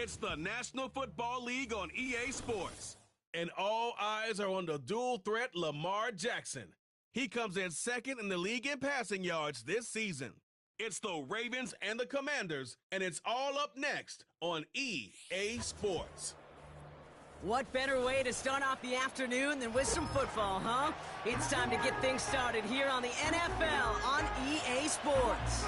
It's the National Football League on EA Sports. And all eyes are on the dual threat Lamar Jackson. He comes in second in the league in passing yards this season. It's the Ravens and the Commanders, and it's all up next on EA Sports. What better way to start off the afternoon than with some football, huh? It's time to get things started here on the NFL on EA Sports.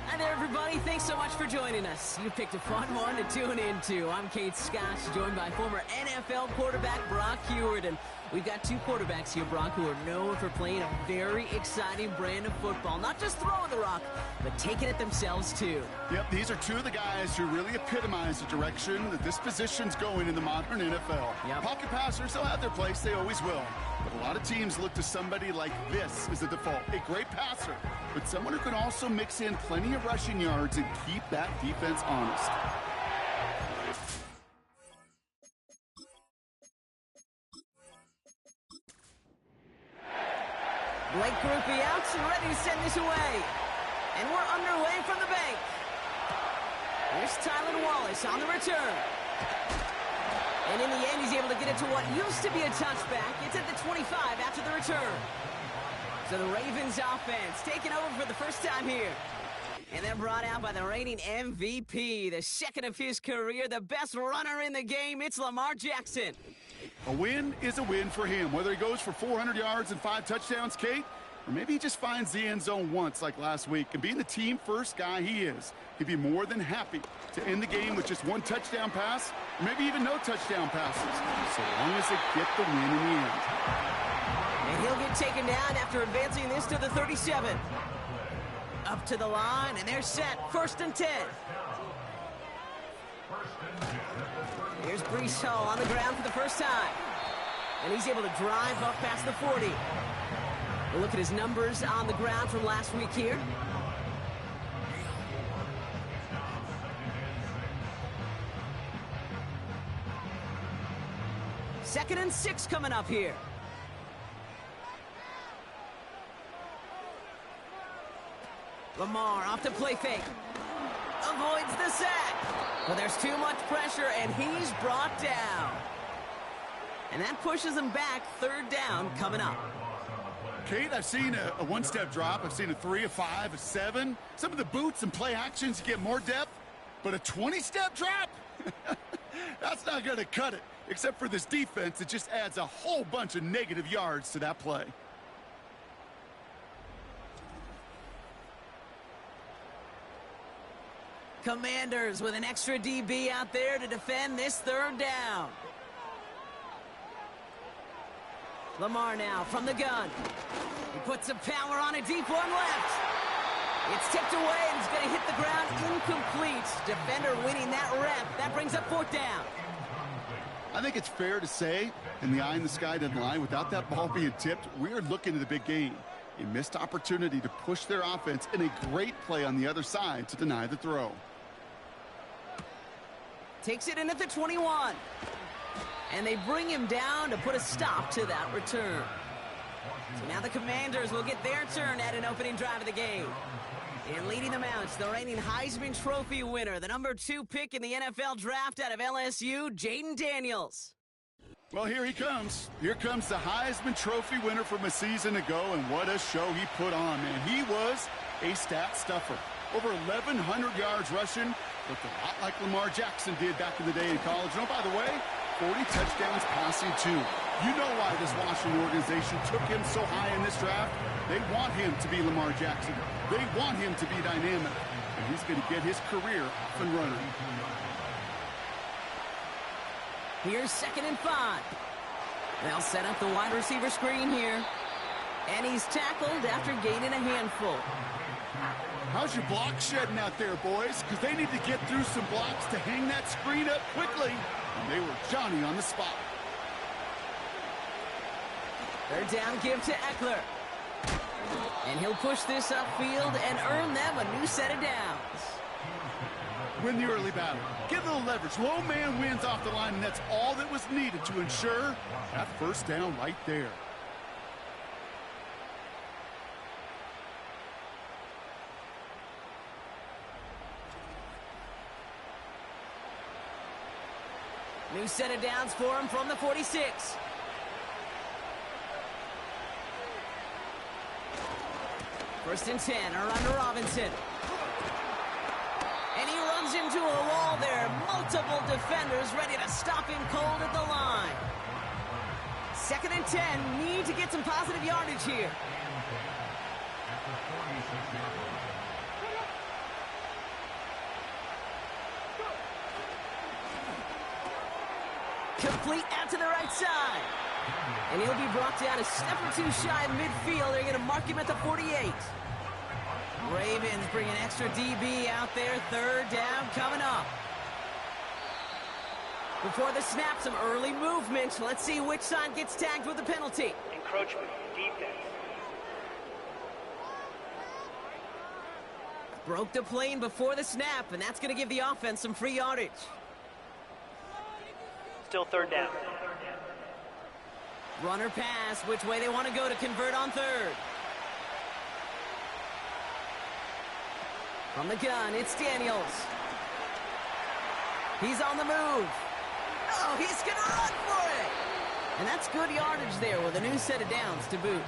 Hi there, everybody. Thanks so much for joining us. You picked a fun one to tune into. I'm Kate Scott, joined by former NFL quarterback Brock Hewitt. And we've got two quarterbacks here, Brock, who are known for playing a very exciting brand of football. Not just throwing the rock, but taking it themselves, too. Yep, these are two of the guys who really epitomize the direction that this position's going in the modern NFL. Yep. Pocket passers, they'll have their place. They always will. But a lot of teams look to somebody like this as the default. A great passer, but someone who can also mix in plenty of rushing yards and keep that defense honest. Blake Grupe out and ready to send this away. And we're underway from the bank. Here's Tylan Wallace on the return. And in the end, he's able to get it to what used to be a touchback. It's at the 25 after the return. So the Ravens offense taking over for the first time here. And they're brought out by the reigning MVP, the second of his career, the best runner in the game. It's Lamar Jackson. A win is a win for him, whether he goes for 400 yards and 5 touchdowns, Kate, or maybe he just finds the end zone once like last week. And being the team-first guy he is, he'd be more than happy to end the game with just 1 touchdown pass, or maybe even no touchdown passes, so long as they get the win in the end. And he'll get taken down after advancing this to the 37. Up to the line, and they're set. 1st and 10. Here's Breece Hall on the ground for the first time. And he's able to drive up past the 40. We'll look at his numbers on the ground from last week here. Second and 6 coming up here. Lamar off the play fake. Avoids the sack. But there's too much pressure, and he's brought down. And that pushes him back. 3rd down coming up. Kate, I've seen a 1-step drop. I've seen a 3, a 5, a 7. Some of the boots and play actions, you get more depth. But a 20-step drop? That's not going to cut it. Except for this defense, it just adds a whole bunch of negative yards to that play. Commanders with an extra DB out there to defend this 3rd down. Lamar now from the gun. He puts some power on a deep one left. It's tipped away and it's going to hit the ground incomplete. Defender winning that rep. That brings up 4th down. I think it's fair to say, in the eye in the sky doesn't lie, without that ball being tipped, we're looking at a big game. A missed opportunity to push their offense and a great play on the other side to deny the throw. Takes it in at the 21. And they bring him down to put a stop to that return. So now the Commanders will get their turn at an opening drive of the game. And leading them out, the reigning Heisman Trophy winner, the number 2 pick in the NFL draft out of LSU, Jaden Daniels. Well, here he comes. Here comes the Heisman Trophy winner from a season ago, and what a show he put on, man. He was a stat stuffer. Over 1,100 yards rushing, looked a lot like Lamar Jackson did back in the day in college. And oh, by the way, 40 touchdowns passing, too. You know why this Washington organization took him so high in this draft. They want him to be Lamar Jackson. They want him to be dynamic. And he's going to get his career off and running. Here's 2nd and 5. They'll set up the wide receiver screen here. And he's tackled after gaining a handful. How's your block shedding out there, boys? Because they need to get through some blocks to hang that screen up quickly. And they were Johnny on the spot. 3rd down give to Eckler. And he'll push this upfield and earn them a new set of downs. Win the early battle. Get a little leverage. Low man wins off the line, and that's all that was needed to ensure that 1st down right there. New set of downs for him from the 46. First and 10, around to Robinson. And he runs into a wall there. Multiple defenders ready to stop him cold at the line. Second and 10, need to get some positive yardage here. Complete out to the right side. And he'll be brought down a step or two shy of midfield. They're going to mark him at the 48. Ravens bring an extra DB out there. Third down coming up. Before the snap, some early movement. Let's see which side gets tagged with the penalty. Encroachment, defense. Broke the plane before the snap, and that's going to give the offense some free yardage. Still third down. Runner pass, which way they want to go to convert on third. From the gun, it's Daniels. He's on the move. Oh, he's going to run for it. And that's good yardage there with a new set of downs to boot.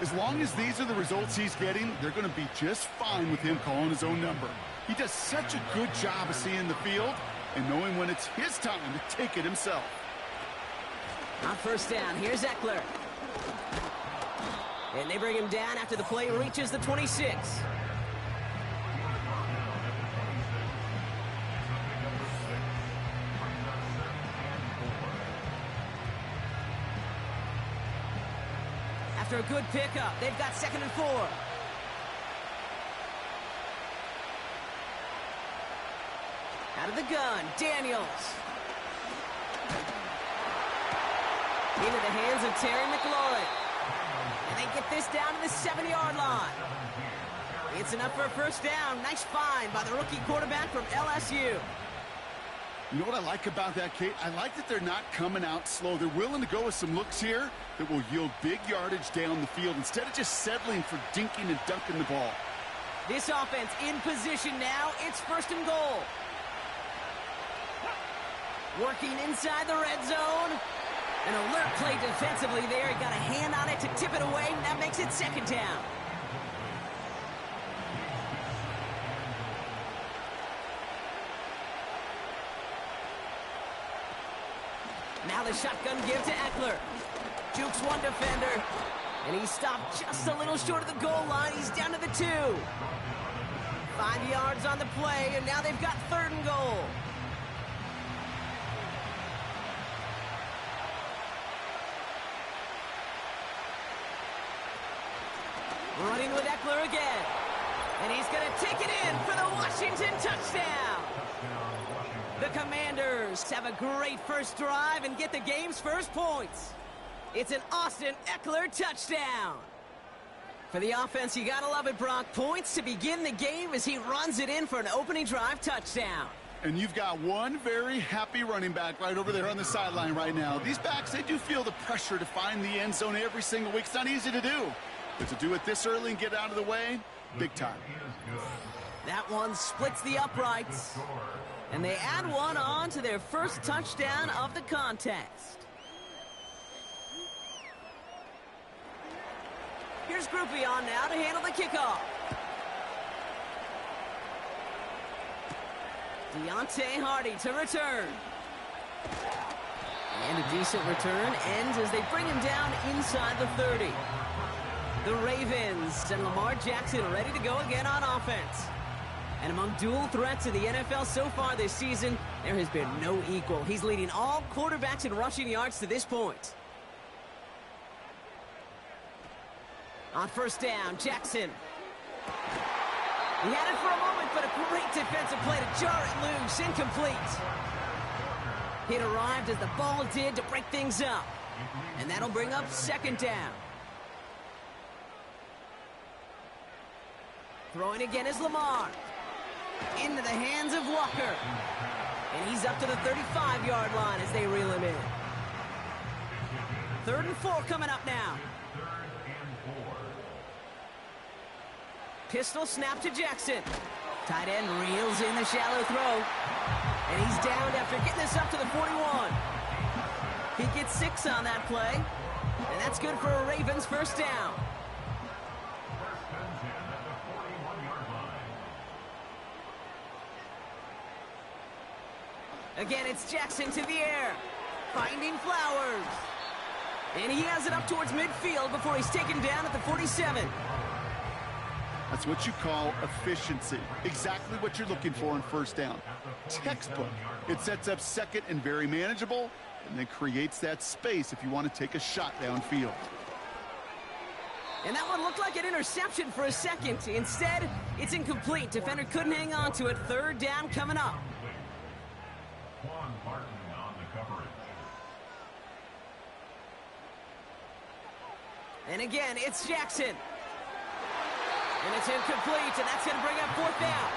As long as these are the results he's getting, they're going to be just fine with him calling his own number. He does such a good job of seeing the field and knowing when it's his time to take it himself. On first down, here's Eckler. And they bring him down after the play reaches the 26. After a good pickup, they've got second and 4. Out of the gun, Daniels. Into the hands of Terry McLaurin. And they get this down to the 7-yard line. It's enough for a first down. Nice find by the rookie quarterback from LSU. You know what I like about that, Kate? I like that they're not coming out slow. They're willing to go with some looks here that will yield big yardage down the field instead of just settling for dinking and dunking the ball. This offense in position now. It's first and goal. Working inside the red zone. An alert play defensively there. He got a hand on it to tip it away, and that makes it second down. Now the shotgun give to Eckler. Jukes one defender. And he stopped just a little short of the goal line. He's down to the 2. 5 yards on the play, and now they've got third and goal. Running with Eckler again. And he's going to take it in for the Washington touchdown. The Commanders have a great first drive and get the game's first points. It's an Austin Eckler touchdown. For the offense, you got to love it, Brock. Points to begin the game as he runs it in for an opening drive touchdown. And you've got one very happy running back right over there on the sideline right now. These backs, they do feel the pressure to find the end zone every single week. It's not easy to do. But to do it this early and get out of the way, big time. That one splits the uprights. And they add one on to their first touchdown of the contest. Here's Groupie on now to handle the kickoff. Deontay Hardy to return. And a decent return ends as they bring him down inside the 30. The Ravens and Lamar Jackson ready to go again on offense. And among dual threats in the NFL so far this season, there has been no equal. He's leading all quarterbacks in rushing yards to this point. On first down, Jackson. He had it for a moment, but a great defensive play to jar it loose, incomplete. It arrived as the ball did to break things up. And that'll bring up second down. Throwing again is Lamar. Into the hands of Walker. And he's up to the 35-yard line as they reel him in. Third and 4 coming up now. Pistol snap to Jackson. Tight end reels in the shallow throw. And he's downed after getting this up to the 41. He gets 6 on that play. And that's good for a Ravens first down. Again, it's Jackson to the air, finding Flowers. And he has it up towards midfield before he's taken down at the 47. That's what you call efficiency. Exactly what you're looking for in first down. Textbook. It sets up second and very manageable, and then creates that space if you want to take a shot downfield. And that one looked like an interception for a second. Instead, it's incomplete. Defender couldn't hang on to it. Third down coming up. And again, it's Jackson. And it's incomplete, and that's going to bring up fourth down.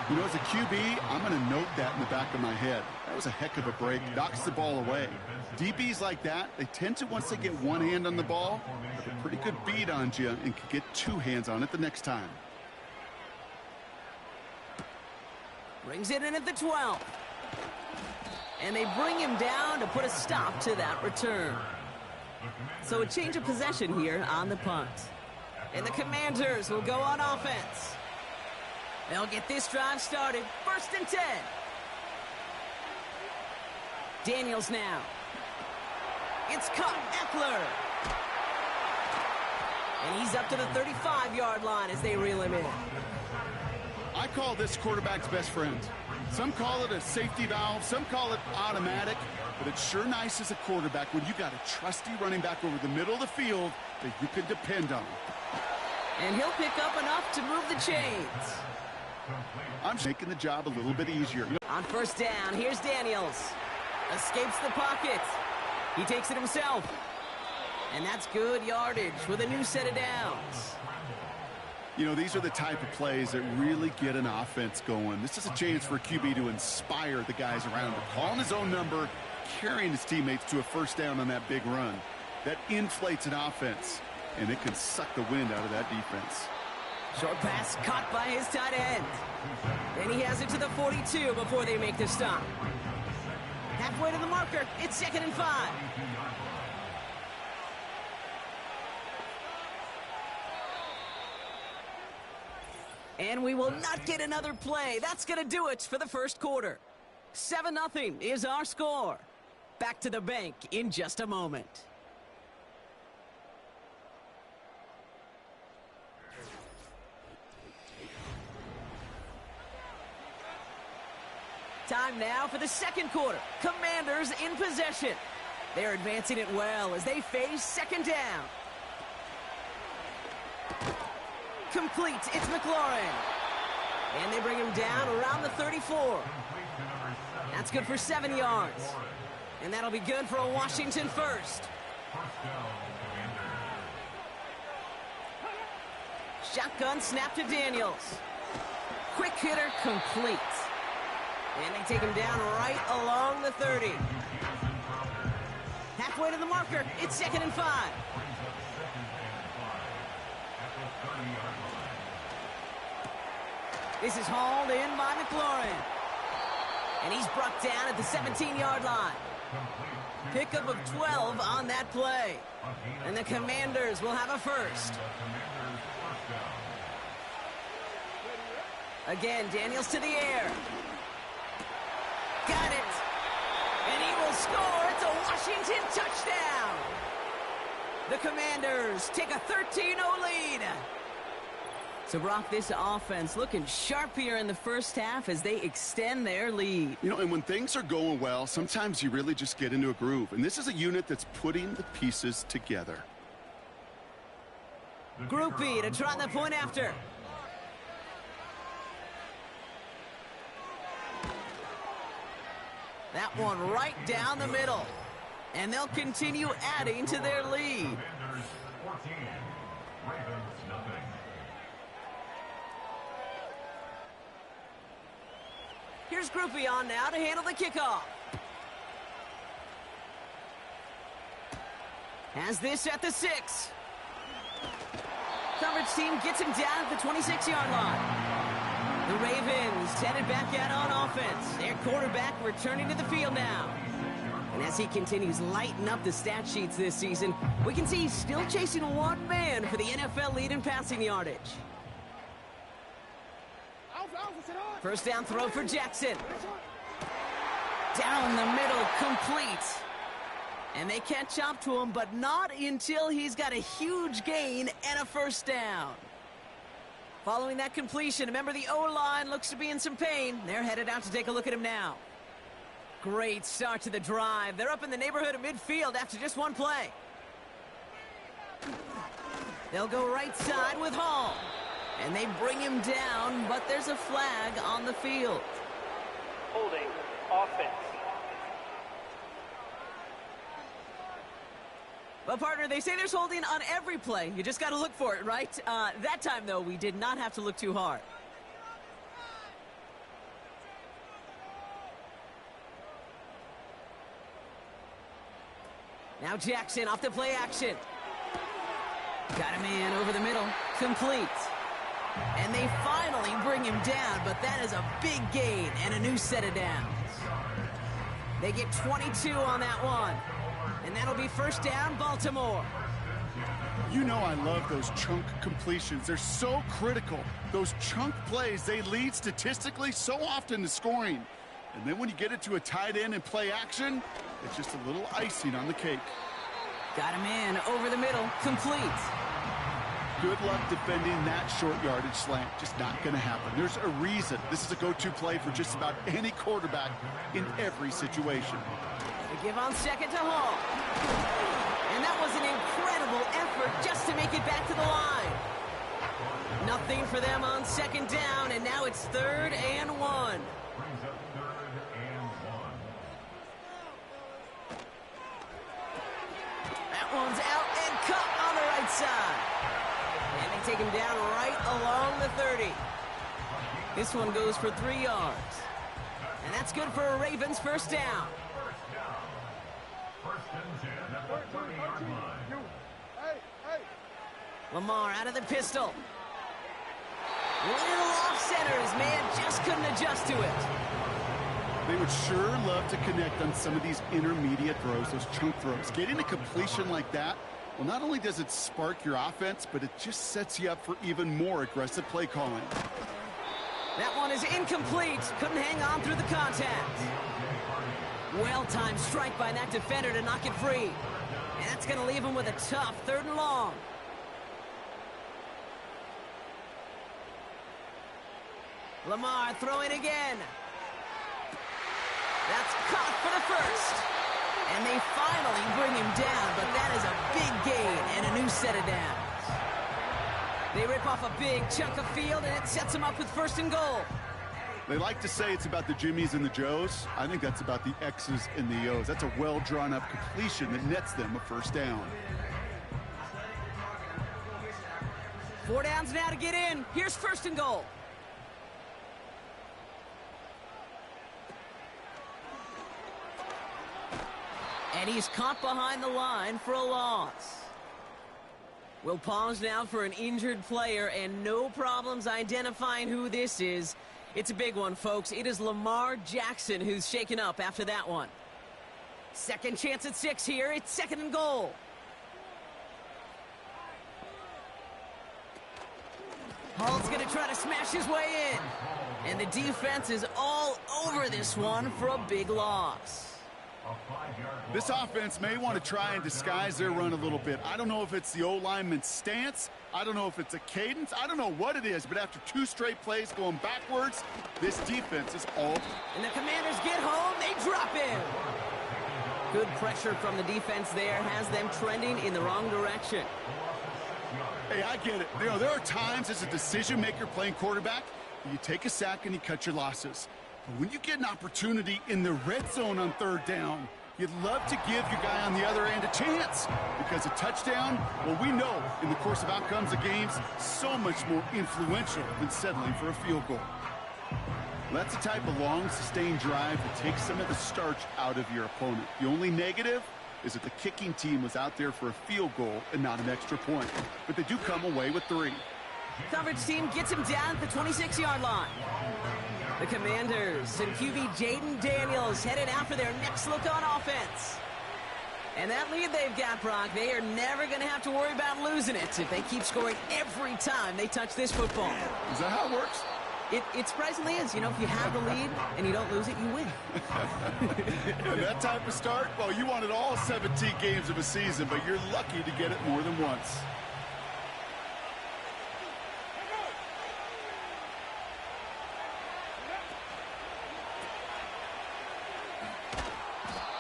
You know, as a QB, I'm going to note that in the back of my head. That was a heck of a break. Knocks the ball away. DBs like that, they tend to, once they get one hand on the ball, have a pretty good beat on you and can get two hands on it the next time. Brings it in at the 12. And they bring him down to put a stop to that return. So a change of possession here on the punt. And the Commanders will go on offense. They'll get this drive started. 1st and 10. Daniels now. It's caught. Eckler. And he's up to the 35-yard line as they reel him in. I call this quarterback's best friend. Some call it a safety valve. Some call it automatic. But it's sure nice as a quarterback when you got a trusty running back over the middle of the field that you can depend on. And he'll pick up enough to move the chains. I'm making the job a little bit easier. On first down, here's Daniels. Escapes the pocket. He takes it himself. And that's good yardage with a new set of downs. You know, these are the type of plays that really get an offense going. This is a chance for a QB to inspire the guys around him. Calling his own number, carrying his teammates to a first down on that big run. That inflates an offense, and it can suck the wind out of that defense. Short pass caught by his tight end. And he has it to the 42 before they make the stop. Halfway to the marker, it's 2nd and 5. And we will not get another play. That's going to do it for the first quarter. 7-0 is our score. Back to the bank in just a moment. Time now for the second quarter. Commanders in possession. They're advancing it well as they face second down. Complete. It's McLaurin. And they bring him down around the 34. That's good for 7 yards. And that'll be good for a Washington first. Shotgun snap to Daniels. Quick hitter complete. And they take him down right along the 30. Halfway to the marker. It's 2nd and 5. This is hauled in by McLaurin. And he's brought down at the 17-yard line. Pickup of 12 on that play. And the Commanders will have a first. Again, Daniels to the air. Got it. And he will score. It's a Washington touchdown. The Commanders take a 13-0 lead. So, Brock, this offense looking sharp here in the first half as they extend their lead. You know, and when things are going well, sometimes you really just get into a groove. And this is a unit that's putting the pieces together. Group B to try the point after. That one right down the middle. And they'll continue adding to their lead. Here's Group B on now to handle the kickoff. Has this at the 6. Coverage team gets him down at the 26-yard line. The Ravens He's headed back out on offense. Their quarterback returning to the field now. And as he continues lighting up the stat sheets this season, we can see he's still chasing one man for the NFL lead in passing yardage. First down throw for Jackson. Down the middle, complete. And they catch up to him, but not until he's got a huge gain and a first down. Following that completion, remember the O-line looks to be in some pain. They're headed out to take a look at him now. Great start to the drive. They're up in the neighborhood of midfield after just one play. They'll go right side with Hall. And they bring him down, but there's a flag on the field. Holding offense. Well, partner, they say there's holding on every play. You just got to look for it, right? That time, though, we did not have to look too hard. Now Jackson off the play action. Got him in over the middle. Complete. And they finally bring him down, but that is a big gain and a new set of downs. They get 22 on that one. And that'll be first down, Baltimore. You know I love those chunk completions. They're so critical. Those chunk plays, they lead statistically so often to scoring. And then when you get it to a tight end and play action, it's just a little icing on the cake. Got him in over the middle, complete. Good luck defending that short yardage slant. Just not going to happen. There's a reason. This is a go-to play for just about any quarterback in every situation. They give on second to Hall. And that was an incredible effort just to make it back to the line. Nothing for them on second down, and now it's 3rd and 1. That one's out and cut on the right side. And they take him down right along the 30. This one goes for 3 yards. And that's good for a Ravens first down. Lamar out of the pistol. Little off center. His man just couldn't adjust to it. They would sure love to connect on some of these intermediate throws, those chunk throws. Getting a completion like that, well, not only does it spark your offense, but it just sets you up for even more aggressive play calling. That one is incomplete. Couldn't hang on through the contact. Well-timed strike by that defender to knock it free. And that's going to leave him with a tough 3rd and long. Lamar throwing again. That's caught for the first. And they finally bring him down, but that is a big gain and a new set of downs. They rip off a big chunk of field, and it sets them up with 1st and goal. They like to say it's about the Jimmies and the Joes. I think that's about the X's and the O's. That's a well-drawn-up completion that nets them a first down. 4 downs now to get in. Here's 1st and goal. And he's caught behind the line for a loss. We'll pause now for an injured player, and no problems identifying who this is. It's a big one, folks. It is Lamar Jackson who's shaken up after that one. Second chance at 6 here. It's 2nd and goal. Hall's going to try to smash his way in. And the defense is all over this one for a big loss. This offense may want to try and disguise their run a little bit. I don't know if it's the O-lineman's stance. I don't know if it's a cadence. I don't know what it is, but after 2 straight plays going backwards, this defense is all... And the Commanders get home. They drop in. Good pressure from the defense there has them trending in the wrong direction. Hey, I get it. You know, there are times as a decision-maker playing quarterback, you take a sack and you cut your losses. But when you get an opportunity in the red zone on 3rd down, you'd love to give your guy on the other end a chance, because a touchdown, well, we know in the course of outcomes of games, so much more influential than settling for a field goal. Well, that's the type of long, sustained drive that takes some of the starch out of your opponent. The only negative is that the kicking team was out there for a field goal and not an extra point. But they do come away with 3. Coverage team gets him down at the 26-yard line. The Commanders and QB Jaden Daniels headed out for their next look on offense. And that lead they've got, Brock, they are never going to have to worry about losing it if they keep scoring every time they touch this football. Is that how it works? It surprisingly is. You know, if you have the lead and you don't lose it, you win. And that type of start, well, you wanted all 17 games of a season, but you're lucky to get it more than once.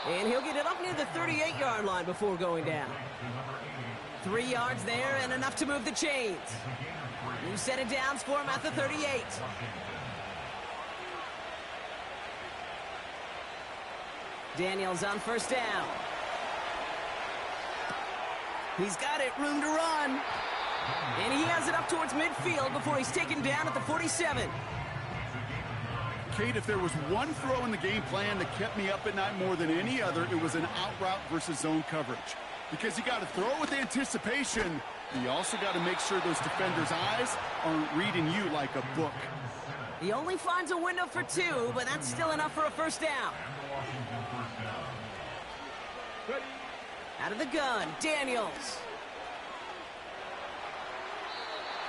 And he'll get it up near the 38-yard line before going down. 3 yards there and enough to move the chains. New set of downs for him at the 38. Daniels on first down. He's got it, room to run. And he has it up towards midfield before he's taken down at the 47. Kate, if there was one throw in the game plan that kept me up at night more than any other, it was an out route versus zone coverage. Because you got to throw with anticipation, but you also got to make sure those defenders' eyes aren't reading you like a book. He only finds a window for 2, but that's still enough for a first down. Out of the gun, Daniels.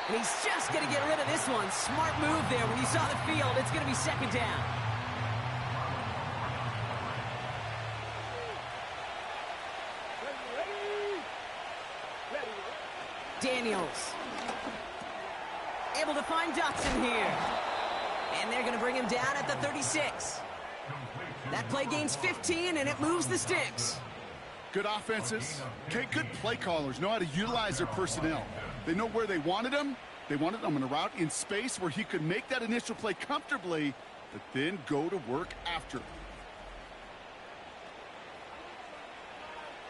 And he's just going to get rid of this one. Smart move there. When you saw the field, it's going to be second down. Daniels. Able to find Dotson here. And they're going to bring him down at the 36. That play gains 15, and it moves the sticks. Good offenses. Okay, good play callers know how to utilize their personnel. They know where they wanted him. They wanted him in a route in space where he could make that initial play comfortably, but then go to work after.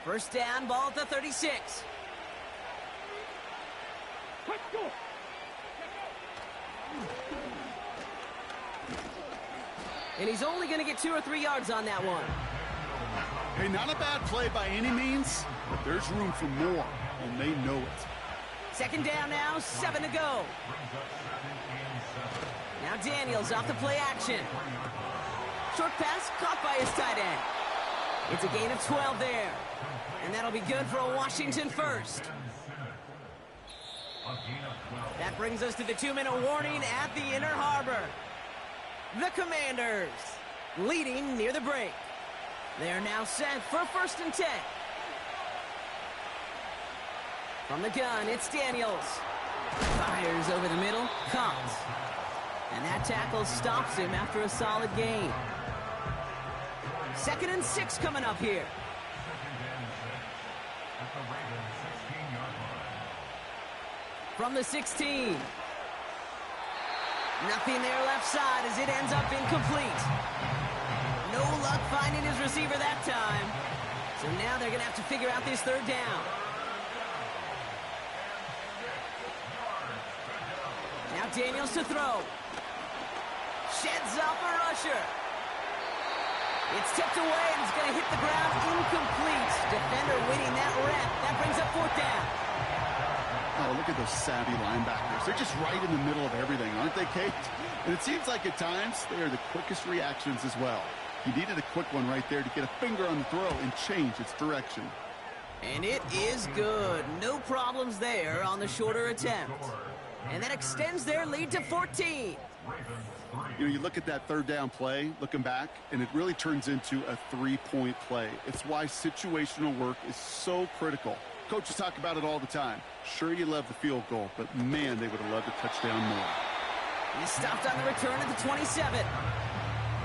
First down, ball at the 36. And he's only going to get 2 or 3 yards on that one. Hey, not a bad play by any means, but there's room for more, and they know it. Second down now, 7 to go. Now Daniels off the play action. Short pass caught by his tight end. It's a gain of 12 there. And that'll be good for a Washington first. That brings us to the 2-minute warning at the Inner Harbor. The Commanders leading near the break. They're now set for 1st and 10. From the gun, it's Daniels. Fires over the middle, caught. And that tackle stops him after a solid gain. 2nd and 6 coming up here. From the 16. Nothing there left side as it ends up incomplete. No luck finding his receiver that time. So now they're going to have to figure out this 3rd down. Now Daniels to throw. Sheds off a rusher. It's tipped away and it's going to hit the ground incomplete. Defender winning that rep. That brings up 4th down. Oh, look at those savvy linebackers. They're just right in the middle of everything, aren't they, Kate? And it seems like at times they are the quickest reactions as well. He needed a quick one right there to get a finger on the throw and change its direction. And it is good. No problems there on the shorter attempt. And that extends their lead to 14. You know, you look at that 3rd down play, looking back, and it really turns into a 3-point play. It's why situational work is so critical. Coaches talk about it all the time. Sure, you love the field goal, but man, they would have loved a touchdown more. He stopped on the return at the 27.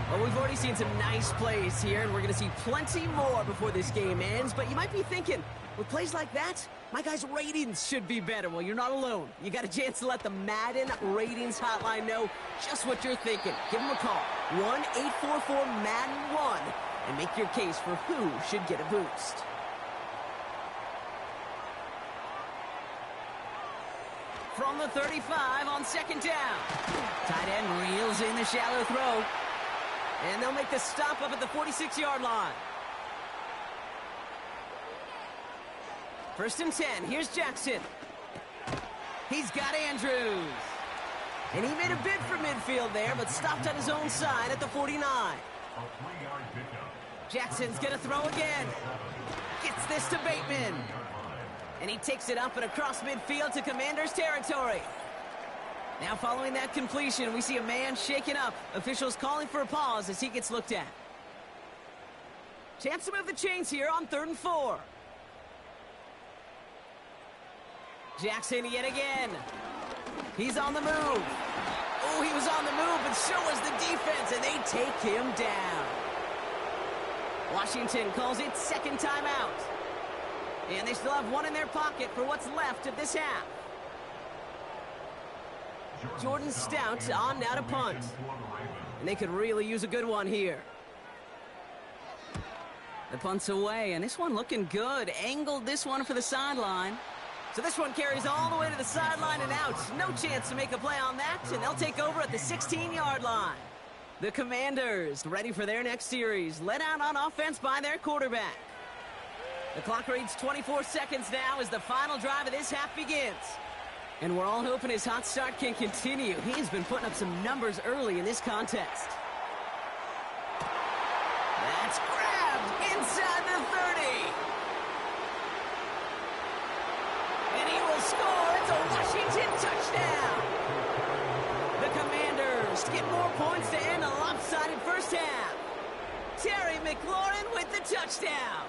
Well, we've already seen some nice plays here, and we're going to see plenty more before this game ends. But you might be thinking, with plays like that, my guys' ratings should be better. Well, you're not alone. You got a chance to let the Madden Ratings Hotline know just what you're thinking. Give them a call, 1-844-MADDEN-1, and make your case for who should get a boost. From the 35 on 2nd down. Tight end reels in the shallow throw. And they'll make the stop up at the 46-yard line. 1st and 10. Here's Jackson. He's got Andrews. And he made a bid for midfield there, but stopped on his own side at the 49. Jackson's going to throw again. Gets this to Bateman. And he takes it up and across midfield to Commanders territory. Now following that completion, we see a man shaken up. Officials calling for a pause as he gets looked at. Chance to move the chains here on 3rd and 4. Jackson yet again. He's on the move. Oh, he was on the move, but so was the defense, and they take him down. Washington calls it second timeout. And they still have one in their pocket for what's left of this half. Jordan Stout on now to punt. And they could really use a good one here. The punt's away, and this one looking good. Angled this one for the sideline. So this one carries all the way to the sideline and out. No chance to make a play on that, and they'll take over at the 16-yard line. The Commanders ready for their next series, led out on offense by their quarterback. The clock reads 24 seconds now as the final drive of this half begins. And we're all hoping his hot start can continue. He's been putting up some numbers early in this contest. That's grabbed inside the 30. And he will score. It's a Washington touchdown. The Commanders get more points to end a lopsided first half. Terry McLaurin with the touchdown.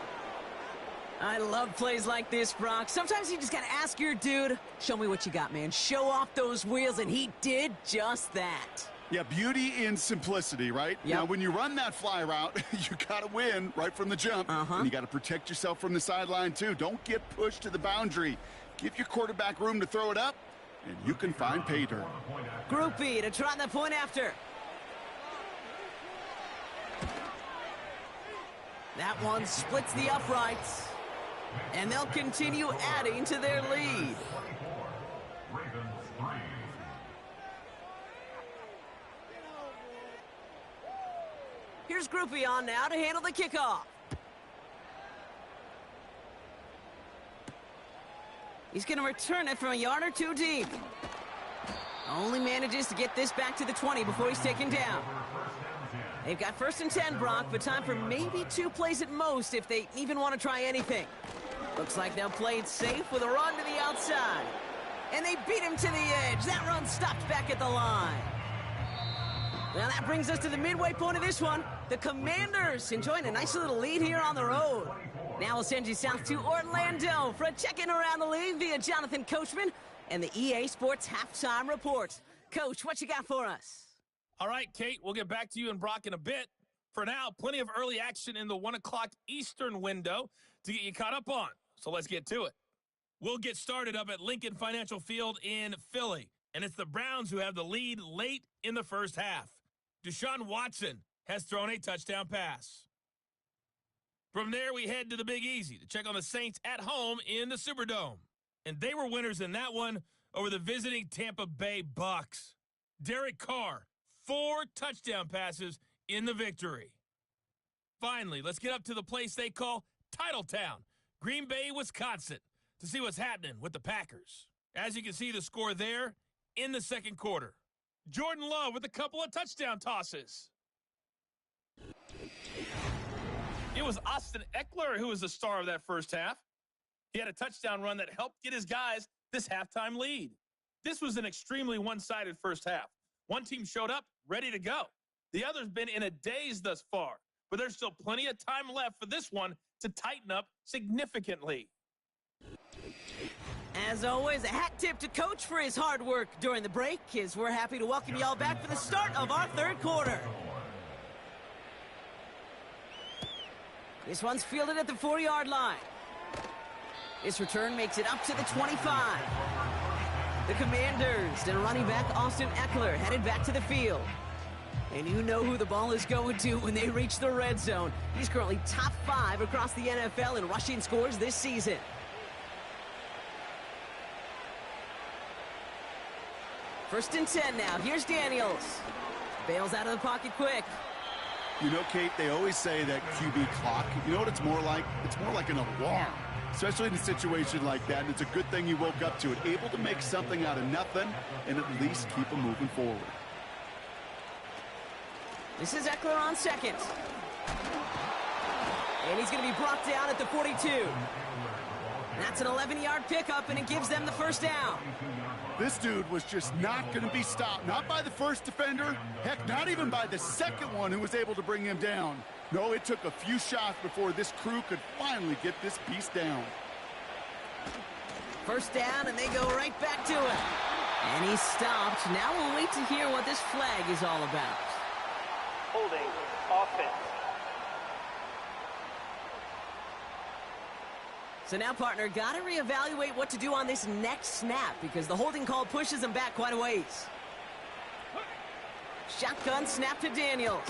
I love plays like this, Brock. Sometimes you just got to ask your dude, show me what you got, man. Show off those wheels, and he did just that. Yeah, beauty in simplicity, right? Yep. Now, when you run that fly route, you got to win right from the jump. And you got to protect yourself from the sideline, too. Don't get pushed to the boundary. Give your quarterback room to throw it up, and you can find pay dirt. Group B to try the point after. That one splits the uprights. And they'll continue adding to their lead. Here's Groupie on now to handle the kickoff. He's going to return it from a yard or two deep. Only manages to get this back to the 20 before he's taken down. They've got 1st and 10, Brock, but time for maybe 2 plays at most if they even want to try anything. Looks like they'll play it safe with a run to the outside. And they beat him to the edge. That run stopped back at the line. Well, that brings us to the midway point of this one. The Commanders enjoying a nice little lead here on the road. Now we'll send you south to Orlando for a check-in around the league via Jonathan Coachman and the EA Sports Halftime Report. Coach, what you got for us? All right, Kate, we'll get back to you and Brock in a bit. For now, plenty of early action in the 1 o'clock Eastern window to get you caught up on. So let's get to it. We'll get started up at Lincoln Financial Field in Philly. And it's the Browns who have the lead late in the first half. Deshaun Watson has thrown a touchdown pass. From there, we head to the Big Easy to check on the Saints at home in the Superdome. And they were winners in that one over the visiting Tampa Bay Bucks. Derek Carr, 4 touchdown passes in the victory. Finally, let's get up to the place they call Titletown, Green Bay, Wisconsin, to see what's happening with the Packers. As you can see, the score there in the second quarter. Jordan Love with a couple of touchdown tosses. It was Austin Eckler who was the star of that first half. He had a touchdown run that helped get his guys this halftime lead. This was an extremely one-sided first half. One team showed up ready to go. The other's been in a daze thus far, but there's still plenty of time left for this one to tighten up significantly. As always, a hat tip to Coach for his hard work during the break, as we're happy to welcome y'all back for the start of our third quarter. This one's fielded at the 4-yard line. This return makes it up to the 25. The Commanders and running back Austin Eckler headed back to the field. And you know who the ball is going to when they reach the red zone. He's currently top 5 across the NFL in rushing scores this season. First and 10 now. Here's Daniels. Bails out of the pocket quick. You know, Kate, they always say that QB clock, you know what it's more like? It's more like an alarm, especially in a situation like that. And it's a good thing you woke up to it, able to make something out of nothing and at least keep them moving forward. This is Eckler on second. And he's going to be brought down at the 42. That's an 11-yard pickup, and it gives them the first down. This dude was just not going to be stopped. Not by the first defender. Heck, not even by the second one who was able to bring him down. No, it took a few shots before this crew could finally get this beast down. First down, and they go right back to it. And he's stopped. Now we'll wait to hear what this flag is all about. Holding offense. So now, partner, got to reevaluate what to do on this next snap because the holding call pushes him back quite a ways. Shotgun snap to Daniels.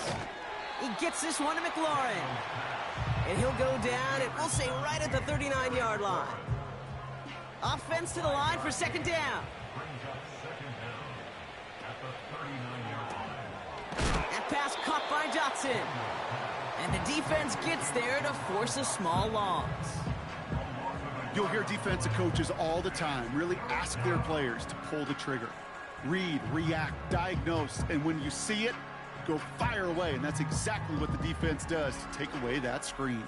He gets this one to McLaurin. And he'll go down, and we'll say right at the 39-yard line. Offense to the line for second down. That pass caught by Dotson. And the defense gets there to force a small loss. You'll hear defensive coaches all the time really ask their players to pull the trigger. Read, react, diagnose, and when you see it, go fire away. And that's exactly what the defense does to take away that screen.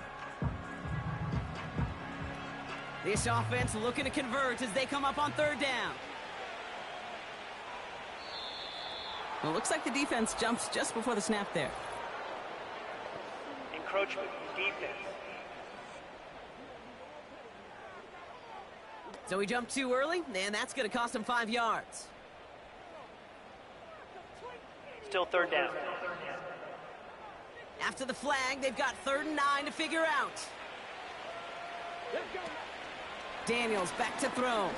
This offense looking to convert as they come up on third down. Well, it looks like the defense jumps just before the snap there. Encroachment defense. So he jumped too early, and that's going to cost him 5 yards. Still third down. After the flag, they've got 3rd and 9 to figure out. Daniels back to throw.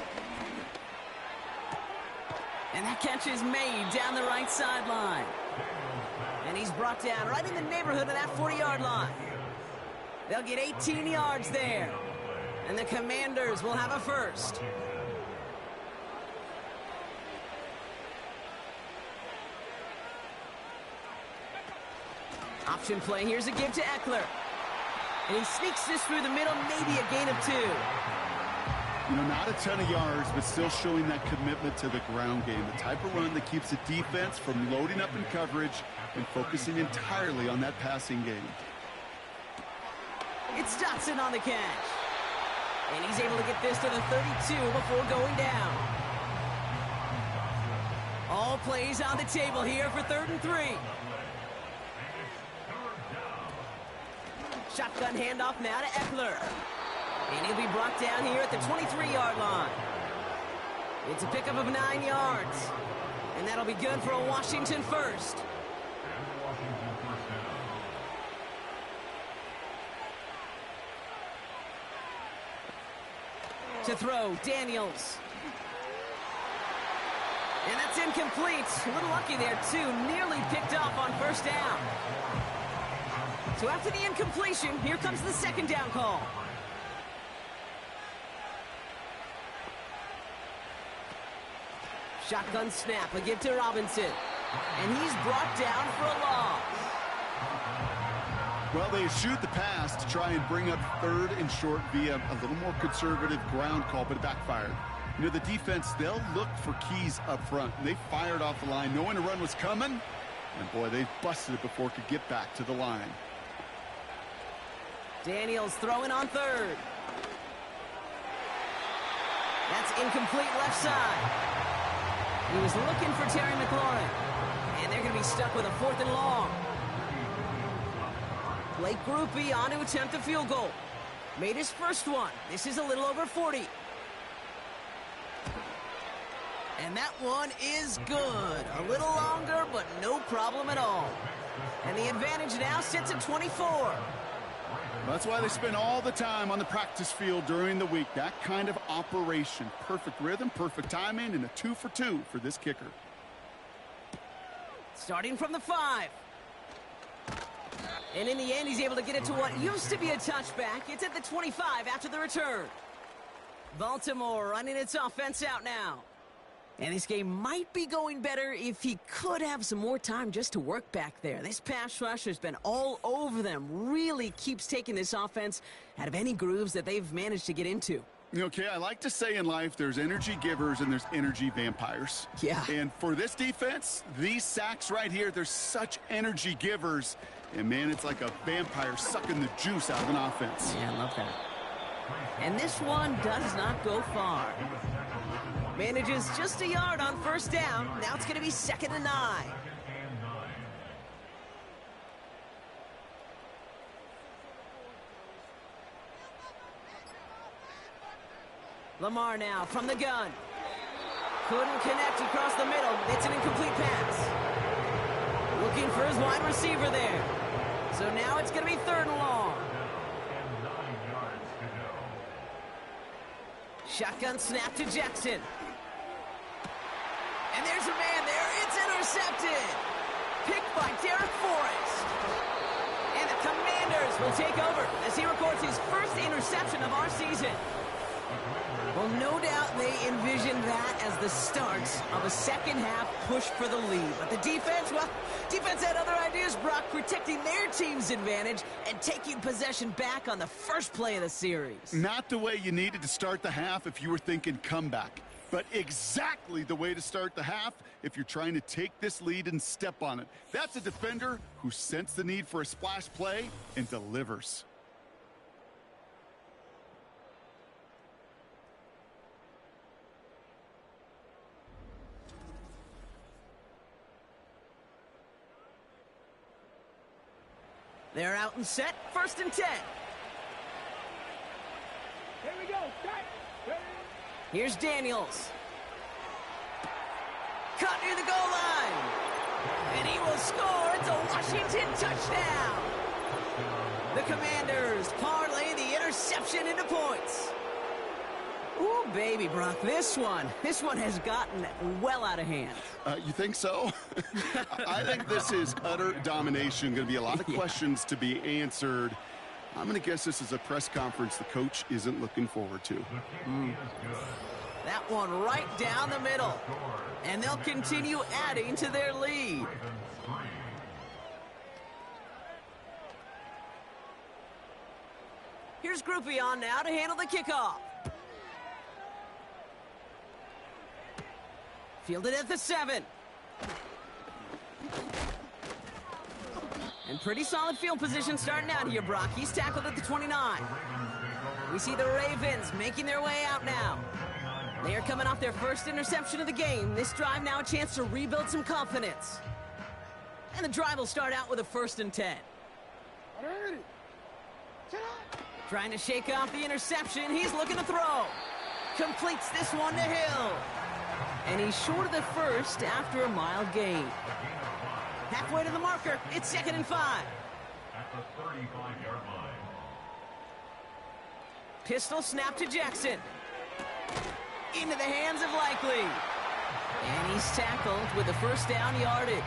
And that catch is made down the right sideline. And he's brought down right in the neighborhood of that 40-yard line. They'll get 18 yards there. And the Commanders will have a first. Option play. Here's a give to Eckler. And he sneaks this through the middle, maybe a gain of 2. You know, not a ton of yards, but still showing that commitment to the ground game. The type of run that keeps the defense from loading up in coverage and focusing entirely on that passing game. It's Dotson on the catch. And he's able to get this to the 32 before going down. All plays on the table here for 3rd and 3. Shotgun handoff now to Eckler. And he'll be brought down here at the 23-yard line. It's a pickup of 9 yards. And that'll be good for a Washington first. To throw, Daniels. And that's incomplete. A little lucky there, too. Nearly picked off on first down. So after the incompletion, here comes the second down call. Shotgun snap, a give to Robinson. And he's brought down for a loss. Well, they eschewed the pass to try and bring up 3rd and short via a little more conservative ground call, but it backfired. You know, the defense, they'll look for keys up front. And they fired off the line knowing a run was coming. And, boy, they busted it before it could get back to the line. Daniels throwing on 3rd. That's incomplete left side. He was looking for Terry McLaurin. And they're going to be stuck with a 4th and long. Blake Grupe on to attempt a field goal. Made his first one. This is a little over 40. And that one is good. A little longer, but no problem at all. And the advantage now sits at 24. That's why they spend all the time on the practice field during the week. That kind of operation. Perfect rhythm, perfect timing, and a 2 for 2 for this kicker. Starting from the 5. And in the end, he's able to get it to what used to be a touchback. It's at the 25 after the return. Baltimore running its offense out now. And this game might be going better if he could have some more time just to work back there. This pass rush has been all over them. Really keeps taking this offense out of any grooves that they've managed to get into. Okay, I like to say in life there's energy givers and there's energy vampires. Yeah. And for this defense, these sacks right here, they're such energy givers. And, man, it's like a vampire sucking the juice out of an offense. Yeah, I love that. And this one does not go far. Manages just a yard on first down. Now it's going to be 2nd and 9. Lamar now from the gun. Couldn't connect across the middle. It's an incomplete pass. Looking for his wide receiver there. So now it's going to be 3rd and long. Shotgun snap to Jackson. And there's a man there. It's intercepted. Picked by Derek Forrest. And the Commanders will take over as he records his first interception of our season. Well, no doubt they envisioned that as the start of a second-half push for the lead. But the defense, well, defense had other ideas, Brock, protecting their team's advantage and taking possession back on the first play of the series. Not the way you needed to start the half if you were thinking comeback, but exactly the way to start the half if you're trying to take this lead and step on it. That's a defender who sensed the need for a splash play and delivers. They're out and set. 1st and 10. Here we go. Start. Here's Daniels. Caught near the goal line. And he will score. It's a Washington touchdown. The Commanders parlay the interception into points. Ooh, baby, Brock, this one has gotten well out of hand. You think so? I think this is utter domination. Going to be a lot of questions to be answered. I'm going to guess this is a press conference the coach isn't looking forward to. That one right down the middle. And they'll continue adding to their lead. Here's Groupie on now to handle the kickoff. Fielded at the 7. And pretty solid field position starting out here, Brock. He's tackled at the 29. We see the Ravens making their way out now. They are coming off their first interception of the game. This drive now a chance to rebuild some confidence. And the drive will start out with a 1st and 10. Trying to shake off the interception. He's looking to throw. Completes this one to Hill. And he's short of the first after a mile gain. Halfway to the marker. It's 2nd and 5. At the 35-yard line. Pistol snap to Jackson. Into the hands of Likely. And he's tackled with the 1st down yardage.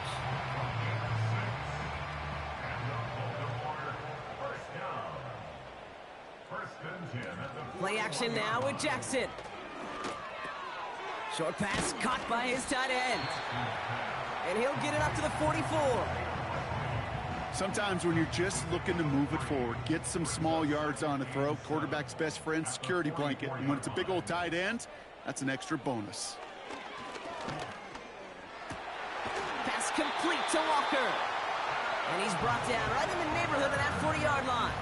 Play action now with Jackson. Short pass caught by his tight end. And he'll get it up to the 44. Sometimes when you're just looking to move it forward, get some small yards on a throw, quarterback's best friend, security blanket. And when it's a big old tight end, that's an extra bonus. Pass complete to Walker. And he's brought down right in the neighborhood of that 40-yard line.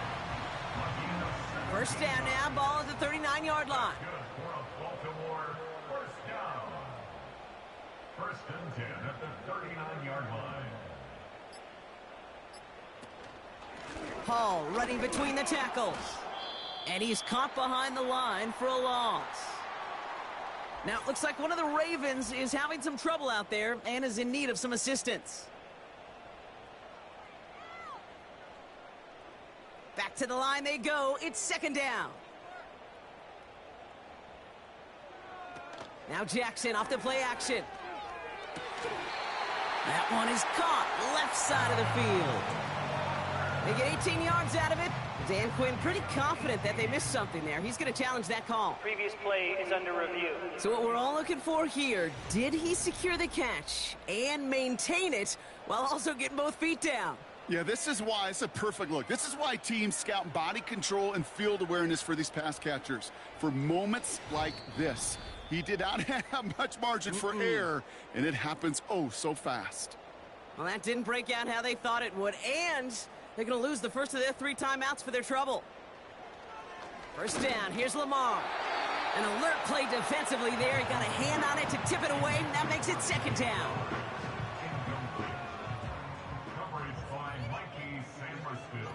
1st down now, ball at the 39-yard line. Baltimore, 1st down. 1st and 10 at the 39-yard line. Hall running between the tackles. And he's caught behind the line for a loss. Now, it looks like one of the Ravens is having some trouble out there and is in need of some assistance. Back to the line they go. It's 2nd down. Now Jackson off the play action. That one is caught left side of the field. They get 18 yards out of it. Dan Quinn pretty confident that they missed something there. He's going to challenge that call. Previous play is under review. So what we're all looking for here, did he secure the catch and maintain it while also getting both feet down? Yeah, this is why it's a perfect look. This is why teams scout body control and field awareness for these pass catchers. For moments like this, he did not have much margin for error, and it happens oh so fast. Well, that didn't break out how they thought it would, and they're going to lose the first of their 3 timeouts for their trouble. First down, here's Lamar. An alert play defensively there. He got a hand on it to tip it away, and that makes it second down. Coverage by Mikey Sammersville.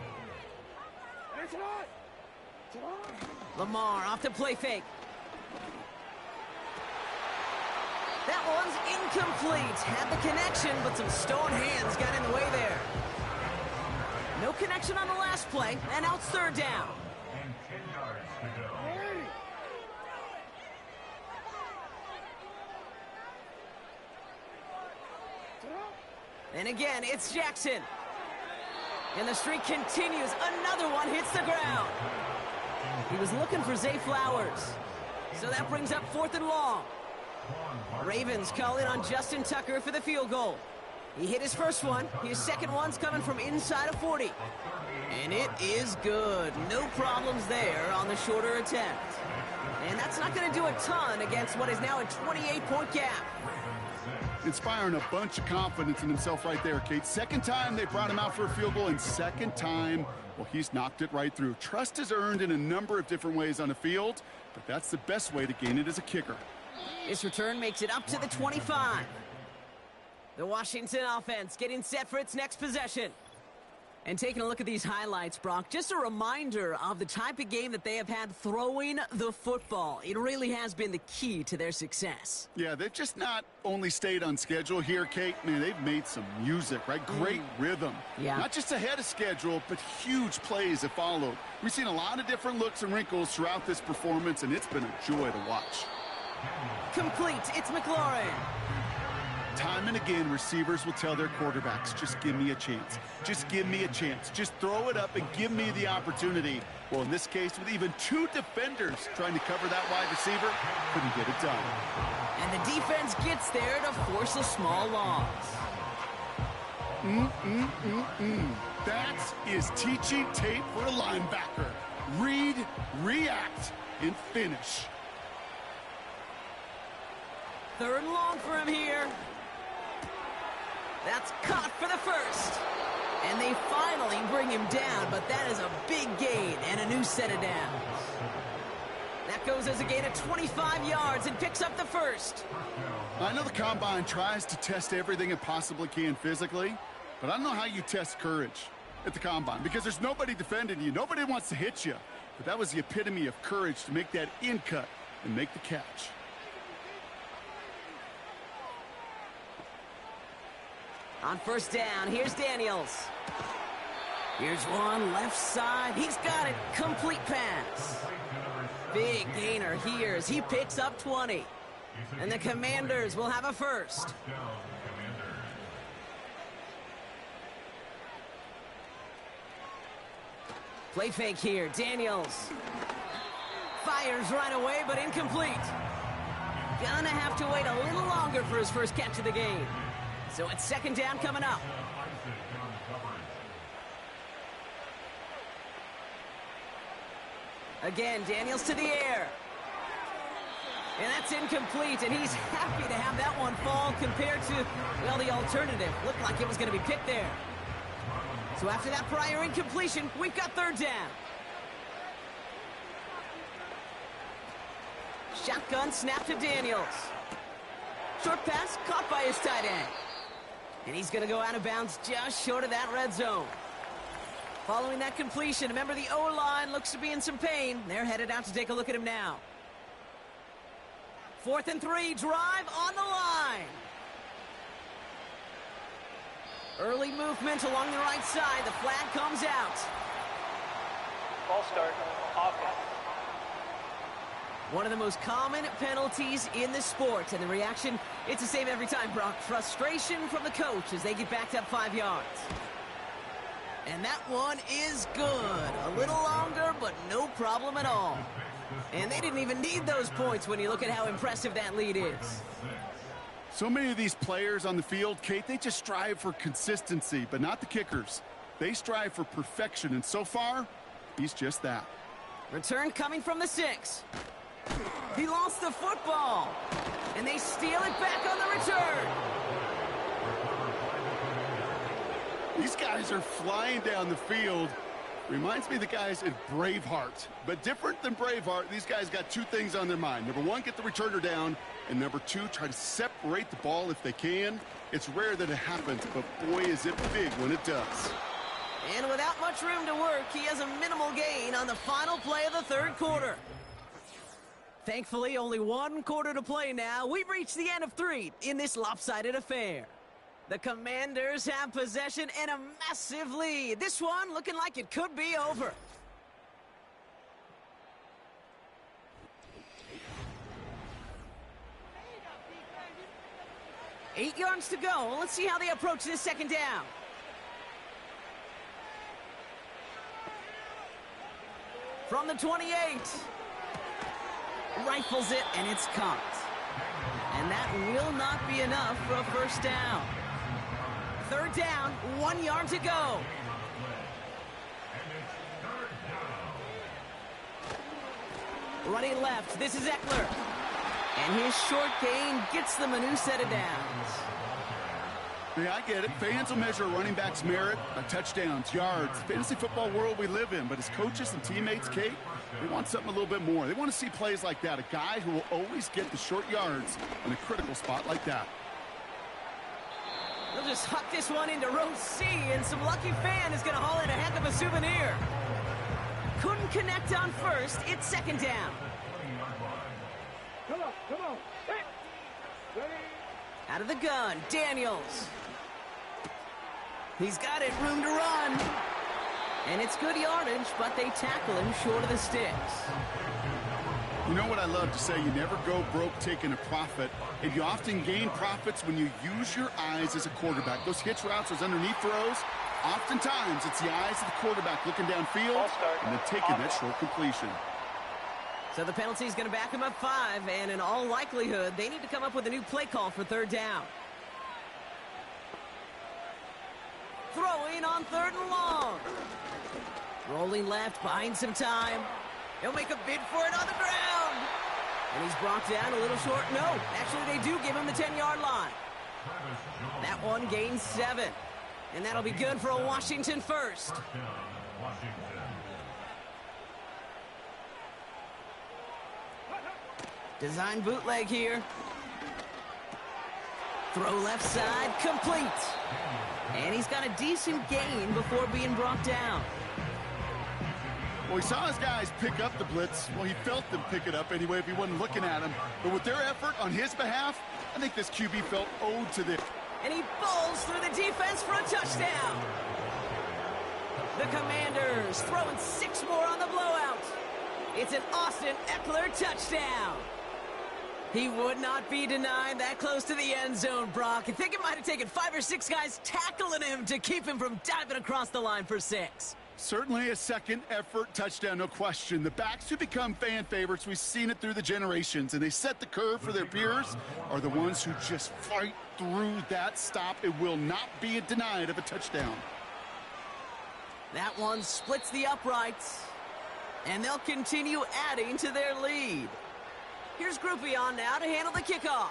Lamar off the play fake. That one's incomplete. Had the connection, but some stone hands got in the way there. No connection on the last play, and now it's third down. And 10 yards to go. And again, it's Jackson. And the streak continues. Another one hits the ground. He was looking for Zay Flowers. So that brings up 4th and long. Ravens call in on Justin Tucker for the field goal. He hit his first one. His second one's coming from inside of 40. And it is good. No problems there on the shorter attempt. And that's not going to do a ton against what is now a 28-point gap. Inspiring a bunch of confidence in himself right there, Kate. Second time they brought him out for a field goal, and second time, well, he's knocked it right through. Trust is earned in a number of different ways on the field, but that's the best way to gain it as a kicker. This return makes it up to the 25. The Washington offense getting set for its next possession. And taking a look at these highlights, Brock, just a reminder of the type of game that they have had throwing the football. It really has been the key to their success. Yeah, they've just not only stayed on schedule here, Kate. Man, they've made some music, right? Great rhythm. Yeah. Not just ahead of schedule, but huge plays have followed. We've seen a lot of different looks and wrinkles throughout this performance, and it's been a joy to watch. Complete. It's McLaurin. Time and again, receivers will tell their quarterbacks, just give me a chance. Just give me a chance. Just throw it up and give me the opportunity. Well, in this case, with even 2 defenders trying to cover that wide receiver, couldn't get it done. And the defense gets there to force a small loss. That is teaching tape for a linebacker. Read, react, and finish. 3rd and long for him here. That's caught for the first. And they finally bring him down, but that is a big gain and a new set of downs. That goes as a gain of 25 yards and picks up the first. I know the Combine tries to test everything it possibly can physically, but I don't know how you test courage at the Combine, because there's nobody defending you. Nobody wants to hit you. But that was the epitome of courage to make that in cut and make the catch. On first down, here's Daniels. Here's one left side. He's got it. Complete pass. Big gainer here as he picks up 20. And the Commanders will have a first. Play fake here. Daniels fires right away, but incomplete. Gonna have to wait a little longer for his first catch of the game. So it's second down coming up. Again, Daniels to the air. And that's incomplete, and he's happy to have that one fall compared to, well, the alternative. Looked like it was going to be picked there. So after that prior incompletion, we've got 3rd down. Shotgun snap to Daniels. Short pass caught by his tight end. And he's going to go out of bounds just short of that red zone. Following that completion, remember the O-line looks to be in some pain. They're headed out to take a look at him now. 4th and 3, drive on the line. Early movement along the right side. The flag comes out. Ball start, offense. One of the most common penalties in the sport, and the reaction, it's the same every time, Brock. Frustration from the coach as they get backed up 5 yards. And that one is good. A little longer, but no problem at all. And they didn't even need those points when you look at how impressive that lead is. So many of these players on the field, Kate, they just strive for consistency, but not the kickers. They strive for perfection, and so far, he's just that. Return coming from the 6. He lost the football. And they steal it back on the return. These guys are flying down the field. Reminds me of the guys in Braveheart. But different than Braveheart, these guys got two things on their mind. Number one, get the returner down. And number two, try to separate the ball if they can. It's rare that it happens, but boy, is it big when it does. And without much room to work, he has a minimal gain on the final play of the third quarter. Thankfully, only one quarter to play now. We've reached the end of 3 in this lopsided affair. The Commanders have possession and a massive lead. This one looking like it could be over. Eight yards to go. Let's see how they approach this second down. From the 28. Rifles it, and it's caught. And that will not be enough for a first down. Third down, 1 yard to go. Running left, this is Eckler. And his short gain gets them a new set of downs. Yeah, I get it. Fans will measure a running back's merit by touchdowns, yards, fantasy football world we live in. But as coaches and teammates, Kate, they want something a little bit more. They want to see plays like that, a guy who will always get the short yards in a critical spot like that. They'll just huck this one into row C, and some lucky fan is going to haul in a heck of a souvenir. Couldn't connect on first. It's second down. Come on. Hey. Ready? Out of the gun, Daniels. He's got it, room to run. And it's good yardage, but they tackle him short of the sticks. You know what I love to say? You never go broke taking a profit, and you often gain profits when you use your eyes as a quarterback. Those hitch routes, those underneath throws, oftentimes it's the eyes of the quarterback looking downfield and then taking that short completion. So the penalty is going to back him up 5, and in all likelihood, they need to come up with a new play call for third down. Throwing on 3rd and long. Rolling left, buying some time. He'll make a bid for it on the ground. And he's brought down a little short. No, actually they do give him the 10-yard line. That one gains 7. And that'll be good for a Washington first. Design bootleg here. Throw left side, complete. And he's got a decent gain before being brought down. Well, he saw his guys pick up the blitz. Well, he felt them pick it up anyway if he wasn't looking at him. But with their effort on his behalf, I think this QB felt owed to this. And he bowls through the defense for a touchdown. The Commanders throwing 6 more on the blowout. It's an Austin Eckler touchdown. He would not be denied that close to the end zone, Brock. I think it might have taken 5 or 6 guys tackling him to keep him from diving across the line for 6. Certainly a second effort touchdown, no question. The backs who become fan favorites, we've seen it through the generations, and they set the curve for their peers, are the ones who just fight through that stop. It will not be denied of a touchdown. That one splits the uprights, and they'll continue adding to their lead. Here's Groupie on now to handle the kickoff.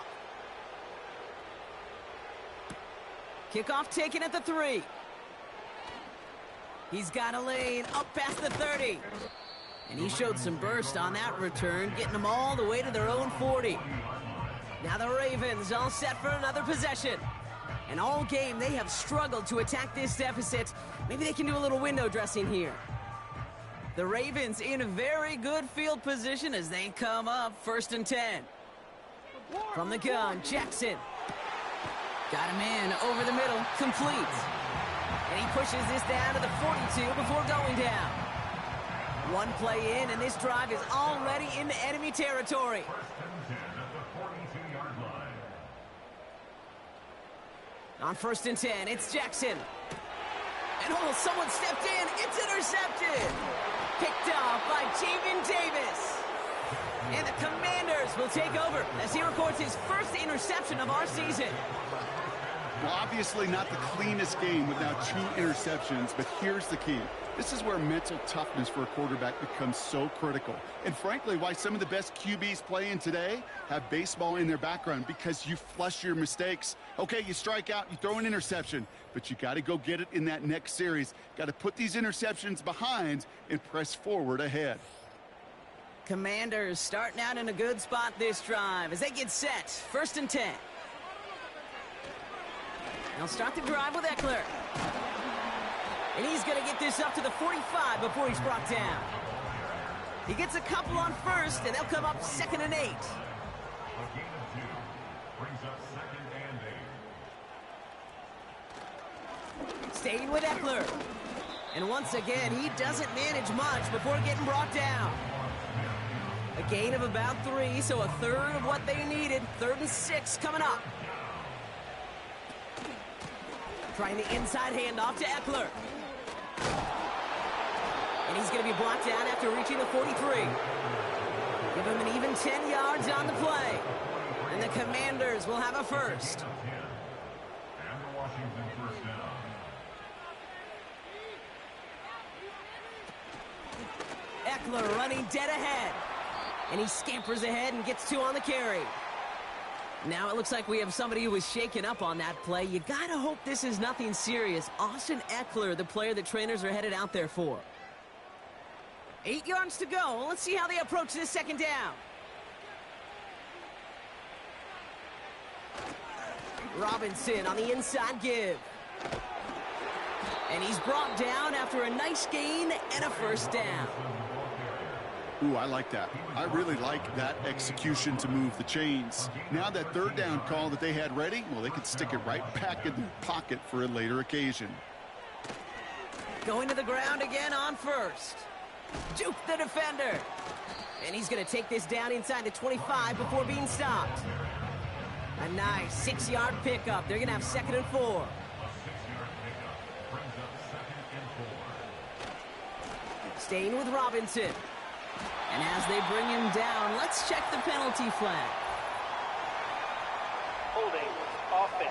Kickoff taken at the 3. He's got a lane up past the 30. And he showed some burst on that return, getting them all the way to their own 40. Now the Ravens all set for another possession. And all game they have struggled to attack this deficit. Maybe they can do a little window dressing here. The Ravens in a very good field position as they come up 1st and 10. From the gun, Jackson. Got him in over the middle, complete. And he pushes this down to the 42 before going down. One play in, and this drive is already into enemy territory. On 1st and 10, it's Jackson. And oh, someone stepped in. It's intercepted. Picked off by Jamin Davis. And the Commanders will take over as he records his first interception of our season. Well, obviously not the cleanest game with now 2 interceptions, but here's the key. This is where mental toughness for a quarterback becomes so critical. And frankly, why some of the best QBs playing today have baseball in their background, because you flush your mistakes. Okay, you strike out, you throw an interception, but you got to go get it in that next series. Got to put these interceptions behind and press forward ahead. Commanders starting out in a good spot this drive as they get set. 1st and 10. They'll start the drive with Eckler. And he's going to get this up to the 45 before he's brought down. He gets a couple on 1st, and they'll come up 2nd and 8. A gain of 2 brings up 2nd and 8. Staying with Eckler. And once again, he doesn't manage much before getting brought down. A gain of about 3, so a third of what they needed. 3rd and 6 coming up. Trying the inside handoff to Eckler. And he's going to be brought down after reaching the 43. Give him an even 10 yards on the play. And the Commanders will have a first. And the Washington first down. Eckler running dead ahead. And he scampers ahead and gets 2 on the carry. Now it looks like we have somebody who was shaken up on that play. You gotta hope this is nothing serious. Austin Eckler, the player the trainers are headed out there for. 8 yards to go. Let's see how they approach this 2nd down. Robinson on the inside give. And he's brought down after a nice gain and a 1st down. Ooh, I like that. I really like that execution to move the chains. Now that 3rd down call that they had ready, well, they could stick it right back in their pocket for a later occasion. Going to the ground again on 1st. Juke the defender. And he's going to take this down inside the 25 before being stopped. A nice 6-yard pickup. They're going to have 2nd and 4. A 6-yard pickup brings up 2nd and 4. Staying with Robinson. And as they bring him down, let's check the penalty flag. Holding offense.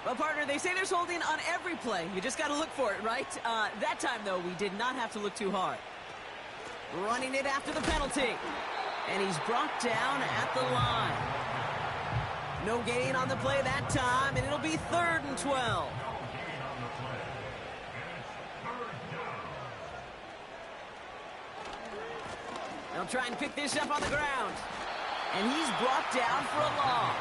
Well, partner, they say there's holding on every play. You just got to look for it, right? That time, though, we did not have to look too hard. Running it after the penalty. And he's brought down at the line. No gain on the play that time, and it'll be 3rd and 12. They'll try and pick this up on the ground. And he's brought down for a loss.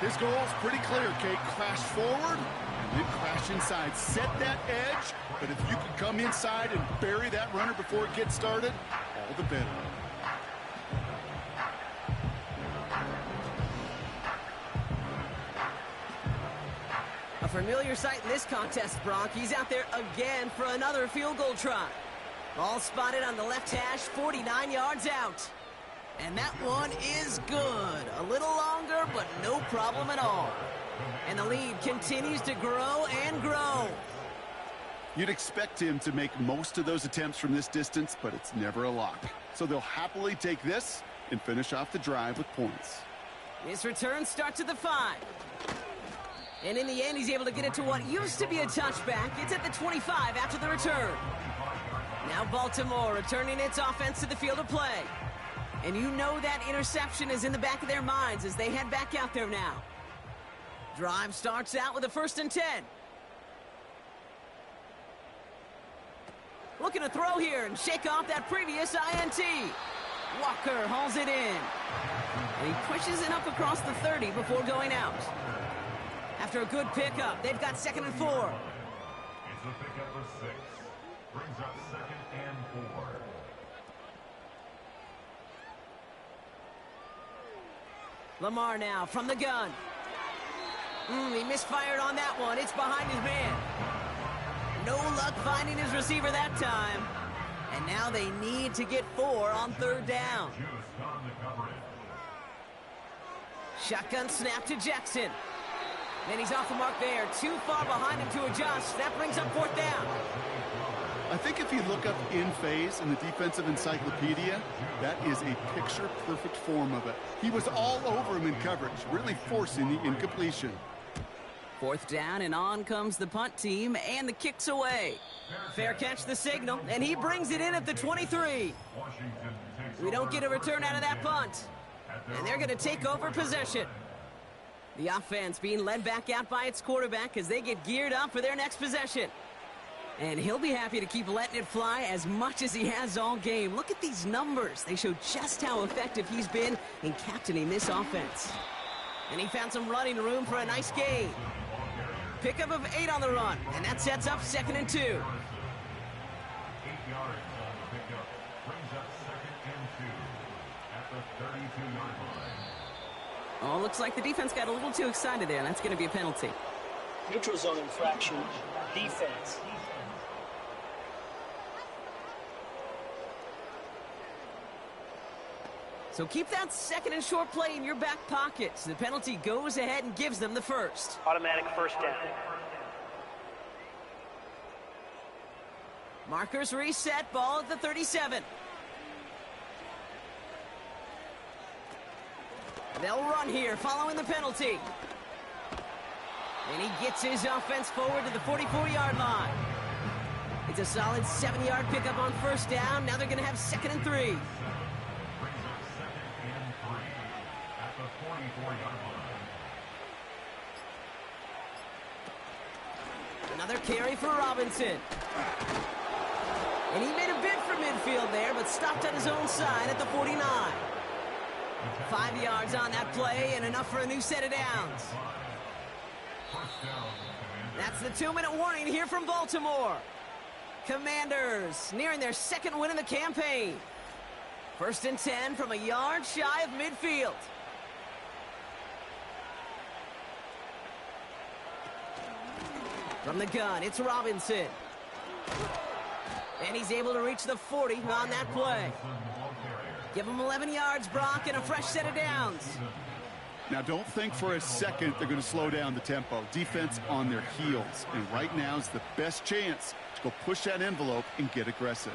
His goal is pretty clear, Kate. Crash forward and then crash inside. Set that edge, but if you can come inside and bury that runner before it gets started, all the better. A familiar sight in this contest, Brock. He's out there again for another field goal try. Ball spotted on the left hash, 49 yards out. And that one is good. A little longer, but no problem at all. And the lead continues to grow and grow. You'd expect him to make most of those attempts from this distance, but it's never a lock. So they'll happily take this and finish off the drive with points. His return starts at the 5. And in the end, he's able to get it to what used to be a touchback. It's at the 25 after the return. Now Baltimore returning its offense to the field of play. And you know that interception is in the back of their minds as they head back out there now. Drive starts out with a 1st and 10. Looking to throw here and shake off that previous INT. Walker hauls it in. And he pushes it up across the 30 before going out. After a good pickup, they've got 2nd and 4. It's a pickup of 6. Brings up 2nd and 4. Lamar now from the gun. He misfired on that one. It's behind his man. No luck finding his receiver that time. And now they need to get 4 on 3rd down. Shotgun snap to Jackson. And he's off the mark there. Too far behind him to adjust. That brings up fourth down. I think if you look up in phase in the defensive encyclopedia, that is a picture-perfect form of it. He was all over him in coverage, really forcing the incompletion. Fourth down, and on comes the punt team, and the kick's away. Fair catch the signal, and he brings it in at the 23. We don't get a return out of that punt, and they're going to take over possession. The offense being led back out by its quarterback as they get geared up for their next possession. And he'll be happy to keep letting it fly as much as he has all game. Look at these numbers. They show just how effective he's been in captaining this offense. And he found some running room for a nice gain. Pickup of 8 on the run, and that sets up 2nd and 2. 8 yards on the pickup. Brings up 2nd and 2 at the 32-yard line. Oh, looks like the defense got a little too excited there, and that's going to be a penalty. Neutral zone infraction, defense. So keep that 2nd and short play in your back pocket. So the penalty goes ahead and gives them the first. Automatic first down. Markers reset, ball at the 37. They'll run here following the penalty. And he gets his offense forward to the 44-yard line. It's a solid 7-yard pickup on first down. Now they're going to have 2nd and 3. Another carry for Robinson. And he made a bid for midfield there, but stopped on his own side at the 49. 5 yards on that play and enough for a new set of downs. That's the 2-minute warning here from Baltimore. Commanders nearing their 2nd win in the campaign. 1st and 10 from a yard shy of midfield. From the gun, it's Robinson. And he's able to reach the 40 on that play. Give him 11 yards, Brock, and a fresh set of downs. Now, don't think for a second they're going to slow down the tempo. Defense on their heels. And right now is the best chance to go push that envelope and get aggressive.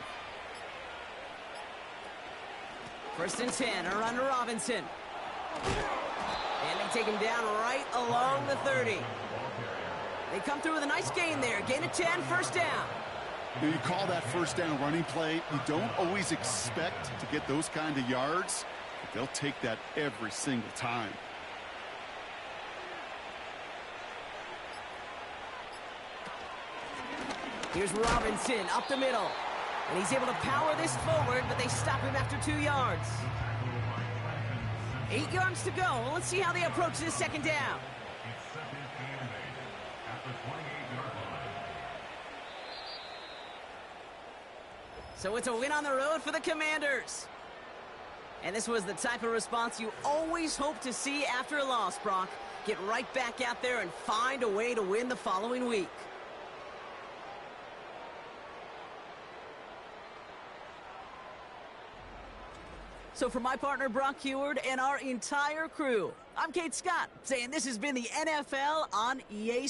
1st and 10, a run to Robinson. And they take him down right along the 30. They come through with a nice gain there. Gain of 10, first down. You call that first down running play. You don't always expect to get those kind of yards, but they'll take that every single time. Here's Robinson up the middle. And he's able to power this forward, but they stop him after 2 yards. 8 yards to go. Well, let's see how they approach this 2nd down. So it's a win on the road for the Commanders. And this was the type of response you always hope to see after a loss, Brock. Get right back out there and find a way to win the following week. So for my partner, Brock Heward, and our entire crew, I'm Kate Scott, saying this has been the NFL on EA